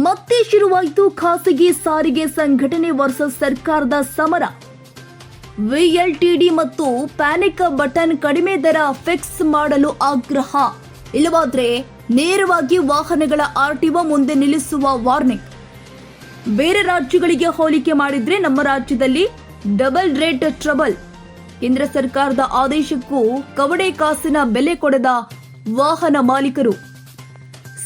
ಮತ್ತೆ ಶುರುವಾಯಿತು ಖಾಸಗಿ ಸಾರಿಗೆ ಸಂಘಟನೆ ವರ್ಸಸ್ ಸರ್ಕಾರದ ಸಮರ. ವಿಎಲ್ಟಿಡಿ ಮತ್ತು ಪ್ಯಾನಿಕ್ ಬಟನ್ ಕಡಿಮೆ ದರ ಫಿಕ್ಸ್ ಮಾಡಲು ಆಗ್ರಹ. ಇಲ್ಲವಾದ್ರೆ ನೇರವಾಗಿ ವಾಹನಗಳ ಆರ್ಟಿಒ ಮುಂದೆ ನಿಲ್ಲಿಸುವ ವಾರ್ನಿಂಗ್. ಬೇರೆ ರಾಜ್ಯಗಳಿಗೆ ಹೋಲಿಕೆ ಮಾಡಿದ್ರೆ ನಮ್ಮ ರಾಜ್ಯದಲ್ಲಿ ಡಬಲ್ ರೇಟ್ ಟ್ರಬಲ್. ಕೇಂದ್ರ ಸರ್ಕಾರದ ಆದೇಶಕ್ಕೂ ಕವಡೆ ಕಾಸಿನ ಬೆಲೆ ಕೊಡದ ವಾಹನ ಮಾಲೀಕರು.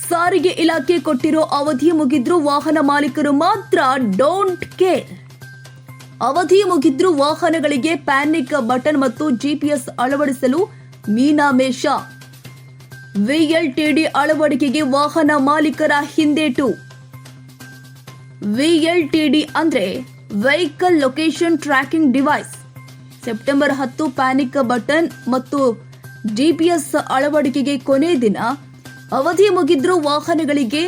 ಸಾರಿಗೆ ಇಲಾಖೆ ಕೊಟ್ಟಿರೋ ಅವಧಿ ಮುಗಿದ್ರೂ ವಾಹನ ಮಾಲೀಕರು ಮಾತ್ರ ಡೋಂಟ್ ಕೇರ್. ಅವಧಿ ಮುಗಿದ್ರೂ ವಾಹನಗಳಿಗೆ ಪ್ಯಾನಿಕ್ ಬಟನ್ ಮತ್ತು ಜಿಪಿಎಸ್ ಅಳವಡಿಸಲು ಮೀನಾಮೇಷ. ವಿಎಲ್ಟಿಡಿ ಅಳವಡಿಕೆಗೆ ವಾಹನ ಮಾಲೀಕರ ಹಿಂದೇಟು. ವಿಎಲ್ಟಿಡಿ ಅಂದ್ರೆ vehicle location tracking device. September 10 panic button ಮತ್ತು ಜಿಪಿಎಸ್ ಅಳವಡಿಕೆಗೆ ಕೊನೆ ದಿನ. ಅವಧಿ ಮುಗಿದ್ರೂ ವಾಹನಗಳಿಗೆ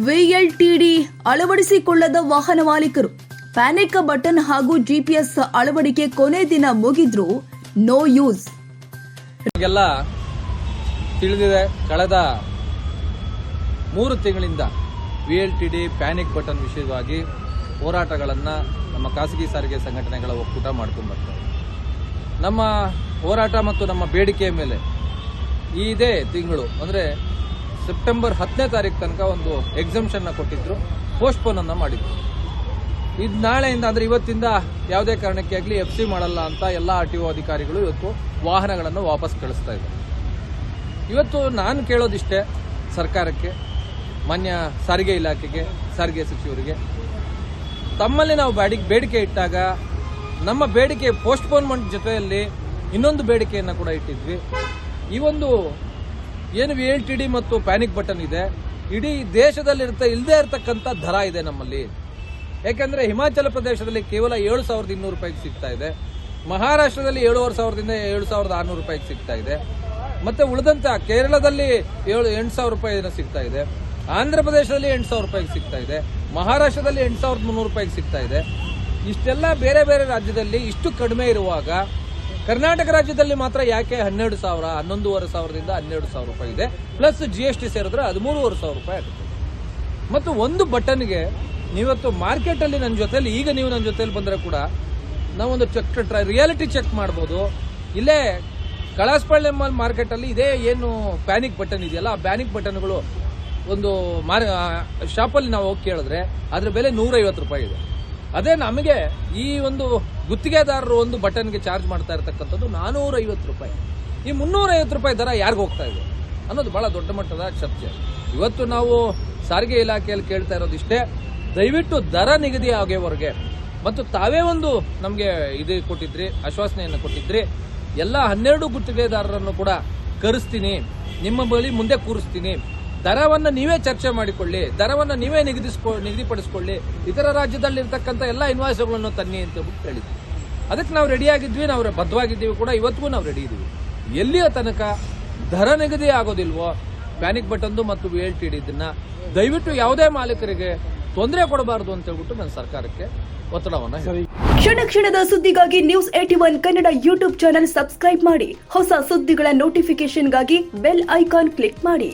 ವಿಎಲ್ಟಿಡಿ ಅಳವಡಿಸಿಕೊಳ್ಳದ ವಾಹನ ಮಾಲೀಕರು. ಪ್ಯಾನಿಕ್ ಬಟನ್ ಹಾಗೂ ಜಿಪಿಎಸ್ ಅಳವಡಿಕೆ ಕೊನೆ ದಿನ ಮುಗಿದ್ರೂ ನೋ ಯೂಸ್. ಎಲ್ಲ ತಿಳಿದಿದೆ, ಕಳೆದ 3 ತಿಂಗಳಿಂದ ವಿಎಲ್ಟಿಡಿ ಪ್ಯಾನಿಕ್ ಬಟನ್ ವಿಷಯವಾಗಿ ಹೋರಾಟಗಳನ್ನು ನಮ್ಮ ಖಾಸಗಿ ಸಾರಿಗೆ ಸಂಘಟನೆಗಳ ಒಕ್ಕೂಟ ಮಾಡ್ಕೊಂಡು ಬರ್ತಾರೆ. ನಮ್ಮ ಹೋರಾಟ ಮತ್ತು ನಮ್ಮ ಬೇಡಿಕೆಯ ಮೇಲೆ ಇದೇ ತಿಂಗಳು ಅಂದರೆ ಸೆಪ್ಟೆಂಬರ್ 10ನೇ ತಾರೀಕು ತನಕ ಒಂದು ಎಕ್ಸಂಪ್ಷನ್ ಕೊಟ್ಟಿದ್ರು, ಪೋಸ್ಟ್ಪೋನ್ ಅನ್ನ ಮಾಡಿದ್ರು. ಇದು ನಾಳೆಯಿಂದ ಅಂದರೆ ಇವತ್ತಿಂದ ಯಾವುದೇ ಕಾರಣಕ್ಕೆ ಆಗಲಿ FC ಮಾಡಲ್ಲ ಅಂತ ಎಲ್ಲ RTO ಅಧಿಕಾರಿಗಳು ಇವತ್ತು ವಾಹನಗಳನ್ನು ವಾಪಸ್ ಕಳಿಸ್ತಾ ಇದ್ದಾರೆ. ಇವತ್ತು ನಾನು ಕೇಳೋದಿಷ್ಟೇ ಸರ್ಕಾರಕ್ಕೆ, ಮಾನ್ಯ ಸಾರಿಗೆ ಇಲಾಖೆಗೆ, ಸಾರಿಗೆ ಸಚಿವರಿಗೆ, ತಮ್ಮಲ್ಲಿ ನಾವು ಬೇಡಿಕೆ ಇಟ್ಟಾಗ ನಮ್ಮ ಬೇಡಿಕೆ ಪೋಸ್ಟ್ಪೋನ್ಮೆಂಟ್ ಜೊತೆಯಲ್ಲಿ ಇನ್ನೊಂದು ಬೇಡಿಕೆಯನ್ನು ಕೂಡ ಇಟ್ಟಿದ್ವಿ. ಈ ಒಂದು ಏನು ವಿಎಲ್ಟಿಡಿ ಮತ್ತು ಪ್ಯಾನಿಕ್ ಬಟನ್ ಇದೆ, ಇಡೀ ದೇಶದಲ್ಲಿ ಇಲ್ಲದೆ ಇರತಕ್ಕಂಥ ದರ ಇದೆ ನಮ್ಮಲ್ಲಿ. ಯಾಕೆಂದ್ರೆ ಹಿಮಾಚಲ ಪ್ರದೇಶದಲ್ಲಿ ಕೇವಲ 7,200 ರೂಪಾಯಿಗೆ ಸಿಗ್ತಾ ಇದೆ, ಮಹಾರಾಷ್ಟ್ರದಲ್ಲಿ 7,500ದಿಂದ 7,600 ರೂಪಾಯಿಗೆ ಸಿಗ್ತಾ ಇದೆ, ಮತ್ತೆ ಉಳಿದಂತ ಕೇರಳದಲ್ಲಿ 8,000 ರೂಪಾಯಿ ಸಿಗ್ತಾ ಇದೆ, ಆಂಧ್ರ ಪ್ರದೇಶದಲ್ಲಿ 8,000 ರೂಪಾಯಿಗೆ ಸಿಗ್ತಾ ಇದೆ, ಮಹಾರಾಷ್ಟ್ರದಲ್ಲಿ 8,300 ರೂಪಾಯಿಗೆ ಸಿಗ್ತಾ ಇದೆ. ಇಷ್ಟೆಲ್ಲ ಬೇರೆ ಬೇರೆ ರಾಜ್ಯದಲ್ಲಿ ಇಷ್ಟು ಕಡಿಮೆ ಇರುವಾಗ ಕರ್ನಾಟಕ ರಾಜ್ಯದಲ್ಲಿ ಮಾತ್ರ ಯಾಕೆ 12,000, 11,500ದಿಂದ 12,000 ರೂಪಾಯಿ ಇದೆ, ಪ್ಲಸ್ GST ಸೇರಿದ್ರೆ 13,500 ರೂಪಾಯಿ ಆಗುತ್ತೆ. ಮತ್ತು ಒಂದು ಬಟನ್ಗೆ ನೀವತ್ತು ಮಾರ್ಕೆಟ್ ಅಲ್ಲಿ ನನ್ನ ಜೊತೆಲಿ, ಈಗ ನೀವು ನನ್ನ ಜೊತೆಲಿ ಬಂದ್ರೆ ಕೂಡ ನಾವೊಂದು ರಿಯಾಲಿಟಿ ಚೆಕ್ ಮಾಡ್ಬೋದು. ಇಲ್ಲೇ ಕಳಾಸ್ಪಳ್ಳಿ ಮಾರ್ಕೆಟ್ ಅಲ್ಲಿ ಇದೇ ಏನು ಪ್ಯಾನಿಕ್ ಬಟನ್ ಇದೆಯಲ್ಲ, ಆ ಪ್ಯಾನಿಕ್ ಬಟನ್ಗಳು ಒಂದು ಶಾಪಲ್ಲಿ ನಾವು ಹೋಗಿ ಕೇಳಿದ್ರೆ ಅದ್ರ ಬೆಲೆ 150 ರೂಪಾಯಿ ಇದೆ. ಅದೇ ನಮಗೆ ಈ ಒಂದು ಗುತ್ತಿಗೆದಾರರು ಒಂದು ಬಟನ್ಗೆ ಚಾರ್ಜ್ ಮಾಡ್ತಾ ಇರತಕ್ಕಂಥದ್ದು 450 ರೂಪಾಯಿ. ಈ 350 ರೂಪಾಯಿ ದರ ಯಾರಿಗ ಹೋಗ್ತಾ ಇದೆ ಅನ್ನೋದು ಬಹಳ ದೊಡ್ಡ ಮಟ್ಟದ ಚರ್ಚೆ. ಇವತ್ತು ನಾವು ಸಾರಿಗೆ ಇಲಾಖೆಯಲ್ಲಿ ಕೇಳ್ತಾ ಇರೋದಿಷ್ಟೇ, ದಯವಿಟ್ಟು ದರ ನಿಗದಿ ಆಗೋವರೆಗೆ, ಮತ್ತು ತಾವೇ ಒಂದು ನಮಗೆ ಇದು ಕೊಟ್ಟಿದ್ರಿ, ಆಶ್ವಾಸನೆಯನ್ನು ಕೊಟ್ಟಿದ್ರಿ, ಎಲ್ಲ 12 ಗುತ್ತಿಗೆದಾರರನ್ನು ಕೂಡ ಕರೆಸ್ತೀನಿ, ನಿಮ್ಮ ಬಳಿ ಮುಂದೆ ಕೂರಿಸ್ತೀನಿ, ದರವನ್ನ ನೀವೇ ಚರ್ಚೆ ಮಾಡಿಕೊಳ್ಳಿ, ದರವನ್ನ ನೀವೇ ನಿಗದಿಪಡಿಸಿಕೊಳ್ಳಿ, ಇತರ ರಾಜ್ಯದಲ್ಲಿ ಇರ್ತಕ್ಕಂಥ ಎಲ್ಲ ಇನ್ವಾಯ್ಸ್ಗಳನ್ನು ತನ್ನಿ ಅಂತ ಹೇಳಿದ್ವಿ. ಅದಕ್ಕೆ ನಾವು ರೆಡಿ ಆಗಿದ್ವಿ, ನಾವು ಬದ್ಧವಾಗಿದ್ದೀವಿ ಕೂಡ, ಇವತ್ತಿಗೂ ನಾವು ರೆಡಿ ಇದ್ದೀವಿ. ಎಲ್ಲಿಯ ತನಕ ದರ ನಿಗದಿ ಆಗೋದಿಲ್ವೋ ಪ್ಯಾನಿಕ್ ಬಟನ್ದು ಮತ್ತು ವಿಎಲ್ಟಿಡಿ ಇದನ್ನ ದಯವಿಟ್ಟು ಯಾವುದೇ ಮಾಲೀಕರಿಗೆ ತೊಂದರೆ ಕೊಡಬಾರದು ಅಂತ ಹೇಳ್ಬಿಟ್ಟು ನನ್ನ ಸರ್ಕಾರಕ್ಕೆ ಒತ್ತಡವನ್ನ. ಕ್ಷಣ ಕ್ಷಣದ ಸುದ್ದಿಗಾಗಿ News81 Kannada YouTube channel subscribe ಮಾಡಿ. ಹೊಸ ಸುದ್ದಿಗಳ ನೋಟಿಫಿಕೇಶನ್ಗಾಗಿ ಬೆಲ್ ಐಕಾನ್ ಕ್ಲಿಕ್ ಮಾಡಿ.